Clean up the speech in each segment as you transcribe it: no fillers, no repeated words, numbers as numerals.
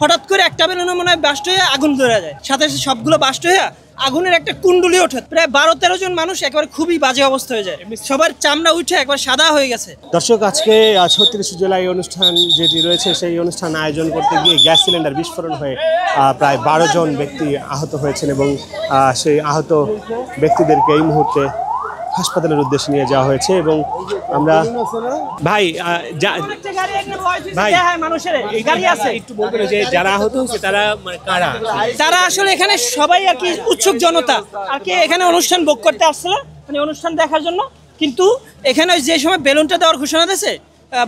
হঠাৎ করে একটা বেলুনে মনে হয় বাস্ট হয়ে আগুন ধরে যায়, সাথে সাথে সবগুলো বাস্ট হয়ে আগুনের একটা কুণ্ডলি ওঠে। প্রায় 12-13 জন মানুষ একবার খুবই বাজে অবস্থা হয়ে যায়, সবার চামড়া উঠে একবার সাদা হয়ে গেছে। দর্শক, আজকে 36 জুলাই অনুষ্ঠান যেটি রয়েছে সেই অনুষ্ঠান আয়োজন করতে গিয়ে গ্যাস সিলিন্ডার বিস্ফোরণ হয়ে প্রায় 12 জন ব্যক্তি আহত হয়েছেন এবং সেই আহত ব্যক্তিদেরকে এই মুহূর্তে হাসপাতালের উদ্দেশ্যে নিয়ে যাওয়া হয়েছে। এবং আমরা ভাই একটু বলবেন যে যারা আহত হয়েছে তারা কারা? তারা আসলে এখানে সবাই আর কি উৎসুক জনতা আর কি, এখানে অনুষ্ঠান বুক করতে আসছিল, মানে অনুষ্ঠান দেখার জন্য। কিন্তু এখানে যে সময় বেলুনটা দেওয়ার ঘোষণা দিয়েছে,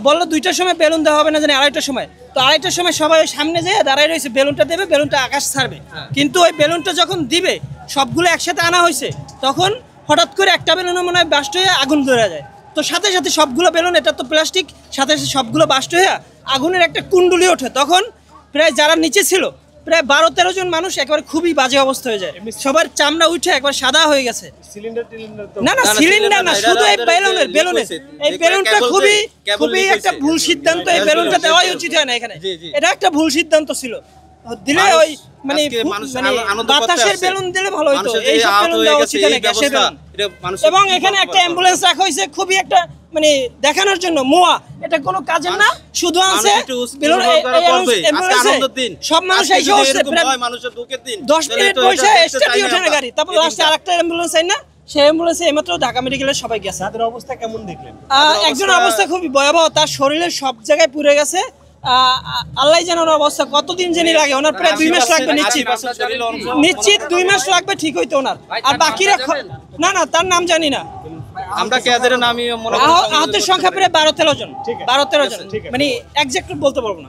বললো 2টার সময় বেলুন দেওয়া হবে না, জানি 2:30টার সময়। তো 2:30টার সময় সবাই সামনে যেয়ে দাঁড়ায় রয়েছে, বেলুনটা দেবে, বেলুনটা আকাশ ছাড়বে। কিন্তু ওই বেলুনটা যখন দিবে, সবগুলো একসাথে আনা হয়েছে, তখন হঠাৎ করে একটা বেলুনে মনে হয় বাস্ট হয়ে আগুন ধরে যায়। তো সাথে সাথে সবগুলো বেলুন, এটা তো প্লাস্টিক, সাথে সাথে সবগুলো বাস্ট হয়ে আগুনের একটা কুণ্ডলি ওঠে। তখন প্রায় যারা নিচে ছিল প্রায় 12-13 জন মানুষ একবার খুবই বাজে অবস্থা হয়ে যায়, সবার চামড়া উঠে একবার সাদা হয়ে গেছে। না না, সিলিন্ডার না, শুধু এই বেলুনের এই বেলুনটা খুবই একটা ভুল সিদ্ধান্ত। এই বেলুনটা দেওয়াই উচিত হয় না এখানে, এটা একটা ভুল সিদ্ধান্ত ছিল। দিলে ওই মানে বাতাসের বেলুন দিলে ভালো হতো, এই সব বেলুন দেওয়া উচিত না, গ্যাসের বেলুন। এবং এখানে একটা অ্যাম্বুলেন্স রাখা হয়েছে খুবই একটা মানে দেখানোর জন্য, মোয়া, এটা কোনো কাজের না, শুধু আছে বেলুন। সব মানুষ এসে হচ্ছে প্রায় 10 মিনিট বসে স্টার্টই ওঠে না গাড়ি, তারপর লাস্টে আরেকটা অ্যাম্বুলেন্স আই না, সেই অ্যাম্বুলেন্সে এইমাত্র ঢাকা মেডিকেলের সবাই গেছে। তাদের অবস্থা কেমন দেখলেন? একজনের অবস্থা খুবই ভয়াবহ, তার শরীরের সব জায়গায় পুড়ে গেছে। আল্লাহ জানে ওনার অবস্থা কতদিন জানি লাগে, ওনার প্রায় 2 মাস লাগবে নিশ্চিত 2 মাস লাগবে ঠিক হইতো ওনার। আর বাকিরা না না, তার নাম জানি না আমরা, আহতের সংখ্যা প্রায় 12-13 জন, মানে এক্সাক্ট বলতে পারবো না।